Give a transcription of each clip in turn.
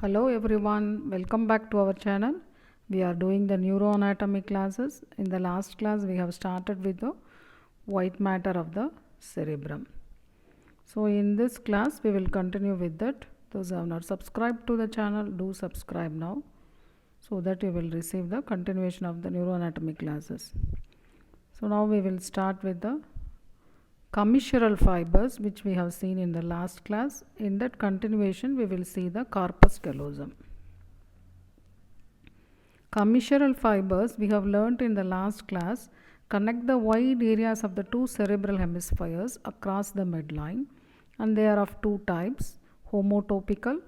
Hello everyone, welcome back to our channel. We are doing the neuroanatomy classes. In the last class we have started with the white matter of the cerebrum. So in this class we will continue with that. Those who have not subscribed to the channel, do subscribe now so that you will receive the continuation of the neuroanatomy classes. So now we will start with the commissural fibers which we have seen in the last class. In that continuation we will see the corpus callosum. Commissural fibers we have learnt in the last class connect the wide areas of the two cerebral hemispheres across the midline, and they are of two types: homotopical,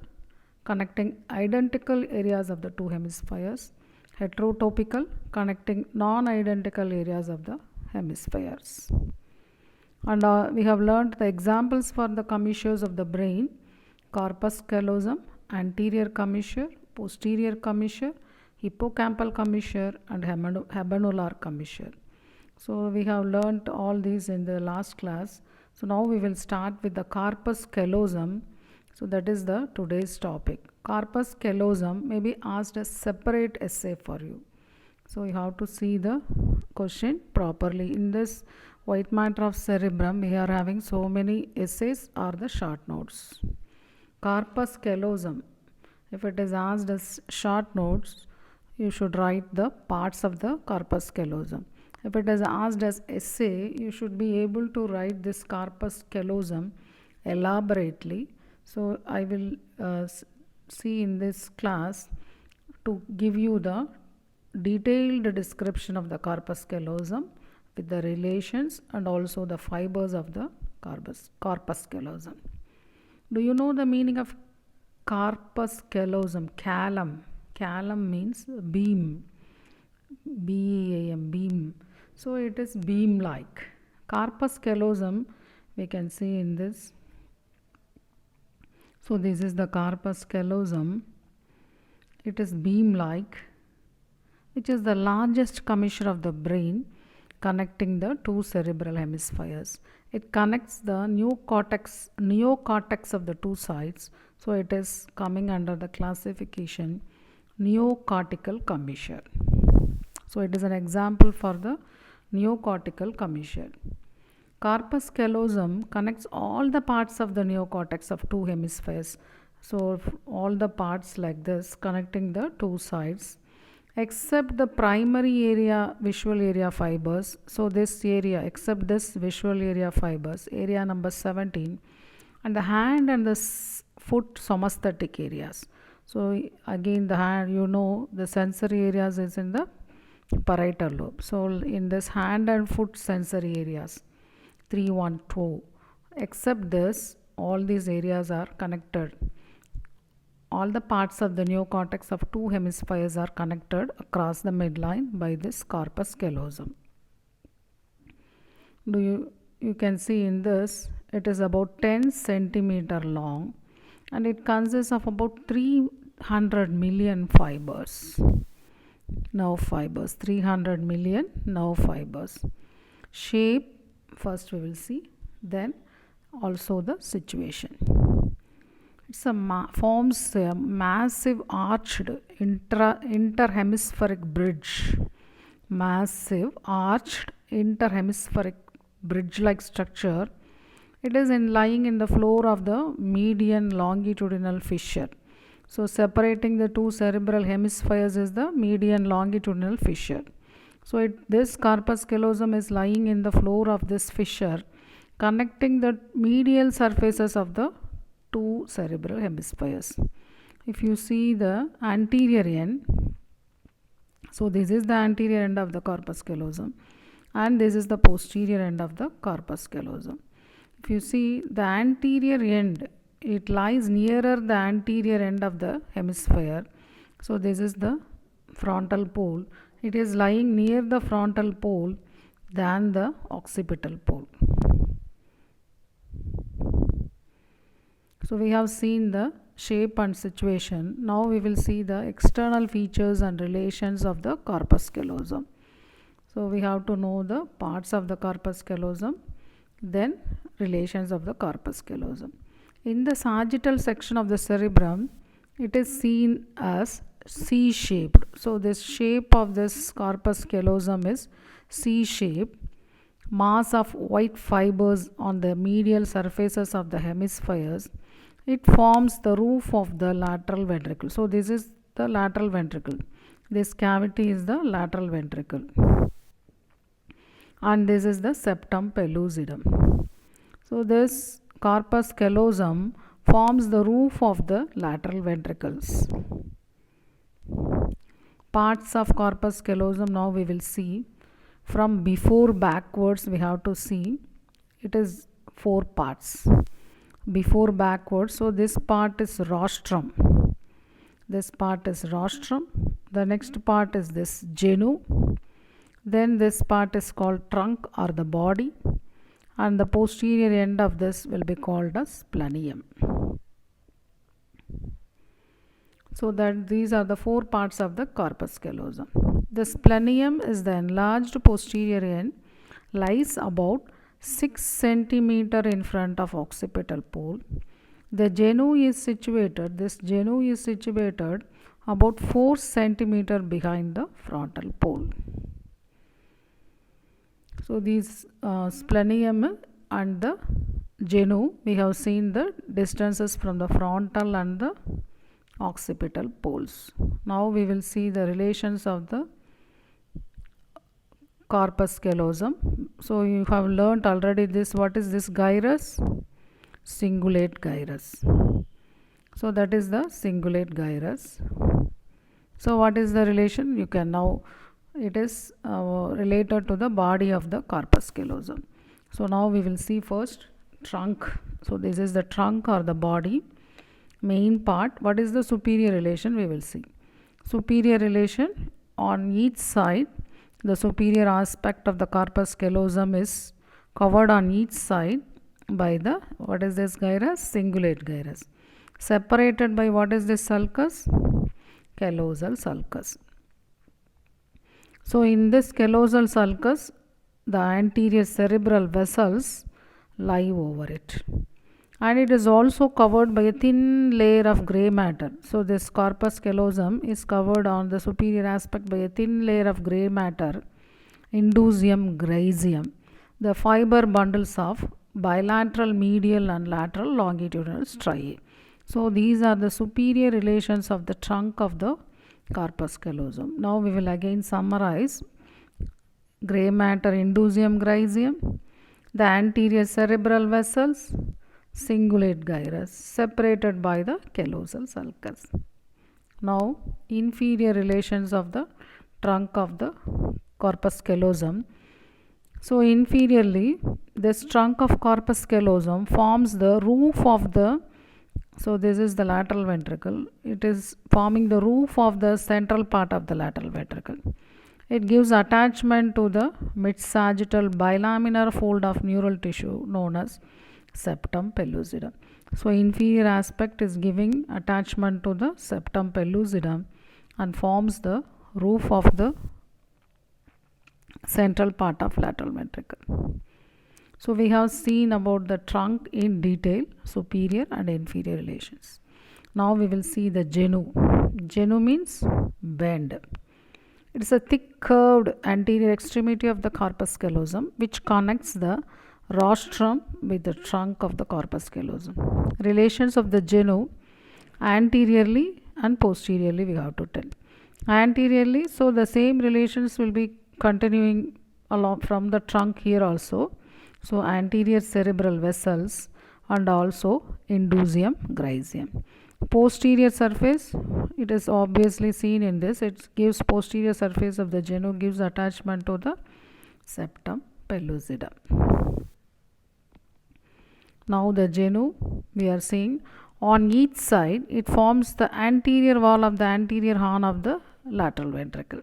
connecting identical areas of the two hemispheres; heterotopical, connecting non-identical areas of the hemispheres. And we have learnt the examples for the commissures of the brain: corpus callosum, anterior commissure, posterior commissure, hippocampal commissure, and habenular commissure. So we have learnt all these in the last class. So now we will start with the corpus callosum. So that is the today's topic. Corpus callosum may be asked as separate essay for you. So you have to see the question properly. In this white matter of cerebrum we are having so many essays or the short notes. Corpus callosum, if it is asked as short notes, you should write the parts of the corpus callosum. If it is asked as essay, you should be able to write this corpus callosum elaborately. So I will see in this class to give you the detailed description of the corpus callosum with the relations and also the fibers of the corpus callosum. Do you know the meaning of corpus callosum? Callum. Callum means beam. B-E-A-M, beam. So it is beam like. Corpus callosum we can see in this. So this is the corpus callosum. It is beam like, which is the largest commissure of the brain connecting the two cerebral hemispheres. It connects the neocortex of the two sides. So it is coming under the classification neocortical commissure. So it is an example for the neocortical commissure. Corpus callosum connects all the parts of the neocortex of two hemispheres. So all the parts like this connecting the two sides, except the primary area visual area fibers. So this area, except this visual area fibers, area number 17, and the hand and the foot somesthetic areas. So again the hand, you know, the sensory areas is in the parietal lobe. So in this hand and foot sensory areas, 3, 1, 2, except this, all these areas are connected. All the parts of the neocortex of two hemispheres are connected across the midline by this corpus callosum. You can see in this, it is about 10 centimeter long and it consists of about 300 million fibers. Nerve fibers, 300 million nerve fibers. Shape, first we will see, then also the situation. It's forms a massive arched interhemispheric bridge. Massive arched interhemispheric bridge-like structure. It is lying in the floor of the median longitudinal fissure. So separating the two cerebral hemispheres is the median longitudinal fissure. So this corpus callosum is lying in the floor of this fissure, connecting the medial surfaces of the two cerebral hemispheres. If you see the anterior end, so this is the anterior end of the corpus callosum and this is the posterior end of the corpus callosum. If you see the anterior end, it lies nearer the anterior end of the hemisphere. So this is the frontal pole. It is lying near the frontal pole than the occipital pole. So we have seen the shape and situation. Now we will see the external features and relations of the corpus callosum. So we have to know the parts of the corpus callosum, then relations of the corpus callosum. In the sagittal section of the cerebrum, it is seen as C-shaped. So this shape of this corpus callosum is C-shaped. Mass of white fibers on the medial surfaces of the hemispheres. It forms the roof of the lateral ventricle. So this is the lateral ventricle. This cavity is the lateral ventricle. And this is the septum pellucidum. So this corpus callosum forms the roof of the lateral ventricles. Parts of corpus callosum now we will see. From before backwards we have to see. It is 4 parts. Before backwards, so this part is rostrum. This part is rostrum. The next part is this genu. Then this part is called trunk or the body. And the posterior end of this will be called as splenium. So that these are the 4 parts of the corpus callosum. The splenium is the enlarged posterior end, lies about 6 centimeter in front of occipital pole. The genu is situated, this genu is situated about 4 centimeter behind the frontal pole. So these splenium and the genu, we have seen the distances from the frontal and the occipital poles. Now we will see the relations of the corpus callosum. So you have learnt already this. What is this gyrus? Cingulate gyrus. So that is the cingulate gyrus. So what is the relation? You can now, it is related to the body of the corpus callosum. So now we will see first trunk. So this is the trunk or the body, main part. What is the superior relation? We will see. Superior relation, on each side, the superior aspect of the corpus callosum is covered on each side by the, what is this gyrus? Cingulate gyrus. Separated by what is this sulcus? Callosal sulcus. So in this callosal sulcus, the anterior cerebral vessels lie over it. And it is also covered by a thin layer of grey matter. So this corpus callosum is covered on the superior aspect by a thin layer of grey matter, indusium griseum, the fiber bundles of bilateral medial and lateral longitudinal striae. So these are the superior relations of the trunk of the corpus callosum. Now we will again summarize. Grey matter, indusium griseum, the anterior cerebral vessels, cingulate gyrus, separated by the callosal sulcus. Now inferior relations of the trunk of the corpus callosum. So inferiorly, this trunk of corpus callosum forms the roof of the, so this is the lateral ventricle, it is forming the roof of the central part of the lateral ventricle. It gives attachment to the mid-sagittal bilaminar fold of neural tissue known as septum pellucidum. So inferior aspect is giving attachment to the septum pellucidum and forms the roof of the central part of lateral ventricle. So we have seen about the trunk in detail, superior and inferior relations. Now we will see the genu. Genu means bend. It is a thick curved anterior extremity of the corpus callosum which connects the rostrum with the trunk of the corpus callosum. Relations of the genu anteriorly and posteriorly we have to tell. Anteriorly, so the same relations will be continuing along from the trunk here also. So anterior cerebral vessels and also indusium griseum. Posterior surface, it is obviously seen in this, it gives posterior surface of the genu gives attachment to the septum pellucidum. Now the genu we are seeing on each side, it forms the anterior wall of the anterior horn of the lateral ventricle.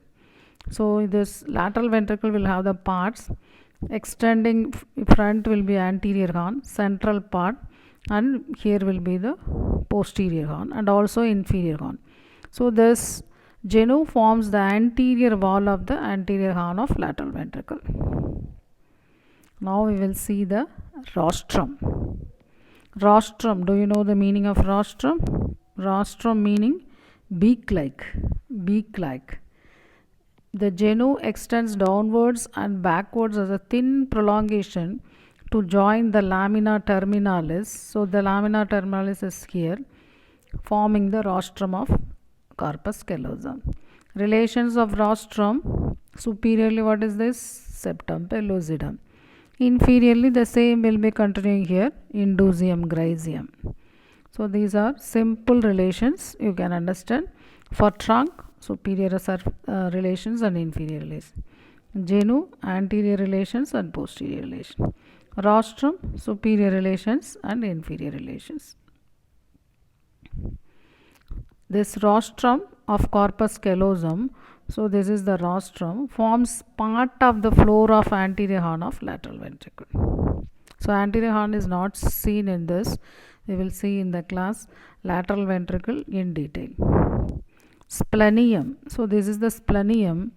So this lateral ventricle will have the parts extending, front will be anterior horn, central part, and here will be the posterior horn and also inferior horn. So this genu forms the anterior wall of the anterior horn of lateral ventricle. Now we will see the rostrum. Rostrum, do you know the meaning of rostrum? Rostrum meaning beak-like, beak-like. The genu extends downwards and backwards as a thin prolongation to join the lamina terminalis. So the lamina terminalis is here, forming the rostrum of corpus callosum. Relations of rostrum: superiorly, what is this? Septum pellucidum. Inferiorly, the same will be continuing here, indusium griseum. So these are simple relations you can understand. For trunk, superior relations and inferior relations. Genu, anterior relations and posterior relations. Rostrum, superior relations and inferior relations. This rostrum of corpus callosum, so this is the rostrum, forms part of the floor of anterior horn of lateral ventricle. So anterior horn is not seen in this. We will see in the class lateral ventricle in detail. Splenium. So this is the splenium,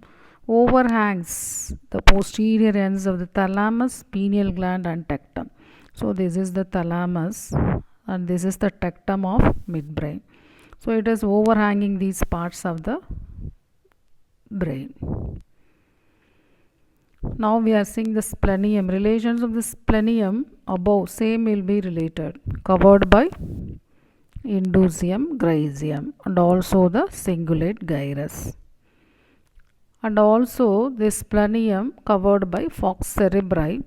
overhangs the posterior ends of the thalamus, pineal gland and tectum. So this is the thalamus and this is the tectum of midbrain. So it is overhanging these parts of the brain. Now we are seeing the splenium. Relations of the splenium above, same will be related. Covered by indusium griseum and also the cingulate gyrus. And also this splenium covered by falx cerebri,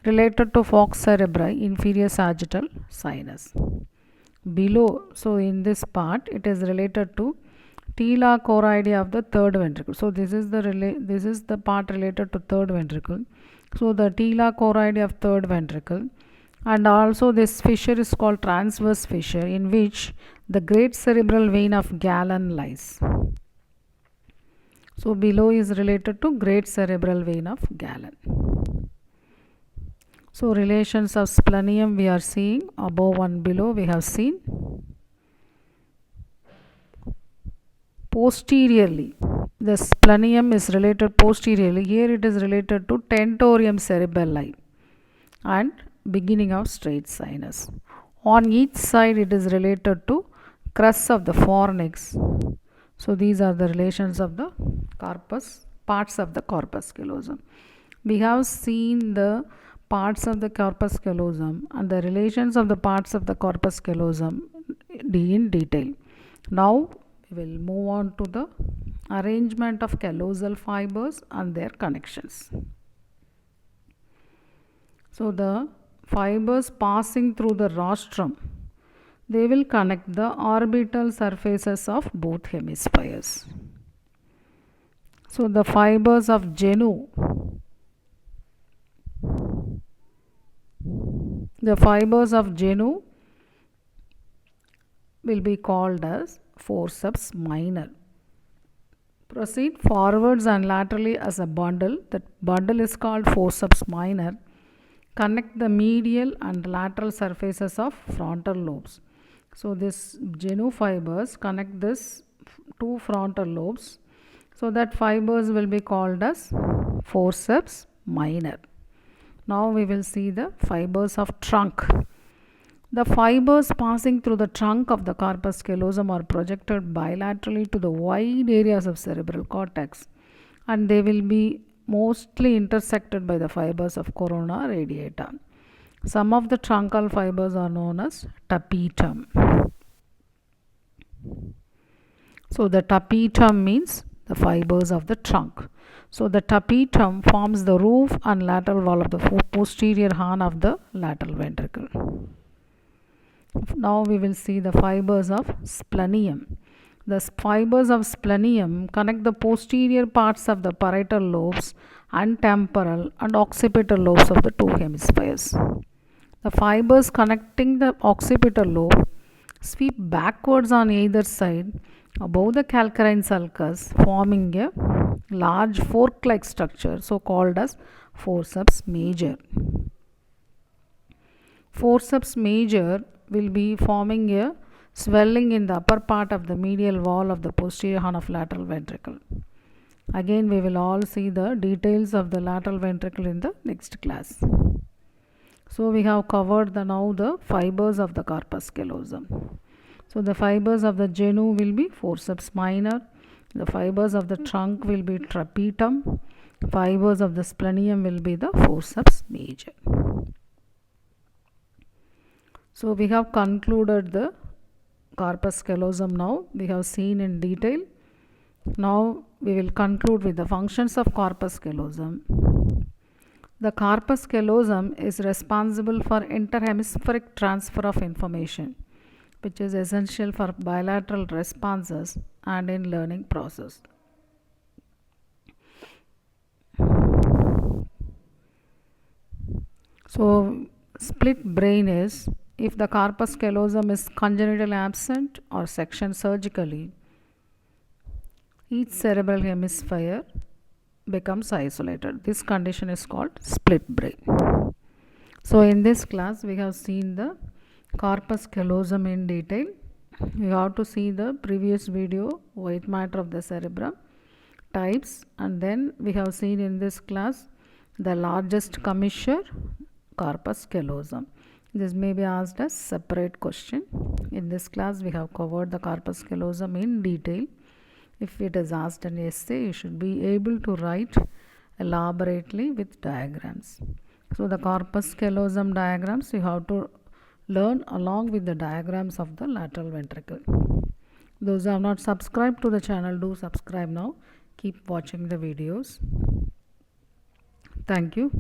related to falx cerebri, inferior sagittal sinus. Below, so in this part it is related to tela choroidea of the third ventricle. So this is the part related to third ventricle. So the tela choroidea of third ventricle, and also this fissure is called transverse fissure, in which the great cerebral vein of Galen lies. So below is related to great cerebral vein of Galen. So relations of splenium we are seeing above and below we have seen. Posteriorly, the splenium is related posteriorly. Here it is related to tentorium cerebelli and beginning of straight sinus. On each side it is related to crus of the fornix. So these are the relations of the corpus, parts of the corpus callosum. We have seen the parts of the corpus callosum and the relations of the parts of the corpus callosum in detail. Now we will move on to the arrangement of callosal fibers and their connections. So the fibers passing through the rostrum, they will connect the orbital surfaces of both hemispheres. So the fibers of genu, will be called as forceps minor. Proceed forwards and laterally as a bundle. That bundle is called forceps minor. Connect the medial and lateral surfaces of frontal lobes. So this genu fibers connect this two frontal lobes. So that fibers will be called as forceps minor. Now we will see the fibers of trunk. The fibers passing through the trunk of the corpus callosum are projected bilaterally to the wide areas of cerebral cortex, and they will be mostly intersected by the fibers of corona radiata. Some of the truncal fibers are known as tapetum. So the tapetum means the fibers of the trunk. So the tapetum forms the roof and lateral wall of the posterior horn of the lateral ventricle. Now we will see the fibers of splenium. The fibers of splenium connect the posterior parts of the parietal lobes and temporal and occipital lobes of the two hemispheres. The fibers connecting the occipital lobe sweep backwards on either side above the calcarine sulcus, forming a large fork-like structure, so called as forceps major. Forceps major will be forming a swelling in the upper part of the medial wall of the posterior horn of lateral ventricle. Again we will all see the details of the lateral ventricle in the next class. So we have covered now the fibers of the corpus callosum. So the fibers of the genu will be forceps minor, the fibers of the trunk will be trapetum, fibers of the splenium will be the forceps major. So we have concluded the corpus callosum now. We have seen in detail. Now we will conclude with the functions of corpus callosum. The corpus callosum is responsible for interhemispheric transfer of information, which is essential for bilateral responses and in learning process. So split brain is if the corpus callosum is congenitally absent or sectioned surgically, each cerebral hemisphere becomes isolated. This condition is called split brain. So in this class we have seen the corpus callosum in detail. You have to see the previous video, white matter of the cerebrum, types, and then we have seen in this class the largest commissure, corpus callosum. This may be asked as separate question. In this class we have covered the corpus callosum in detail. If it is asked an essay, you should be able to write elaborately with diagrams. So the corpus callosum diagrams you have to learn along with the diagrams of the lateral ventricle. Those who have not subscribed to the channel, do subscribe now. Keep watching the videos. Thank you.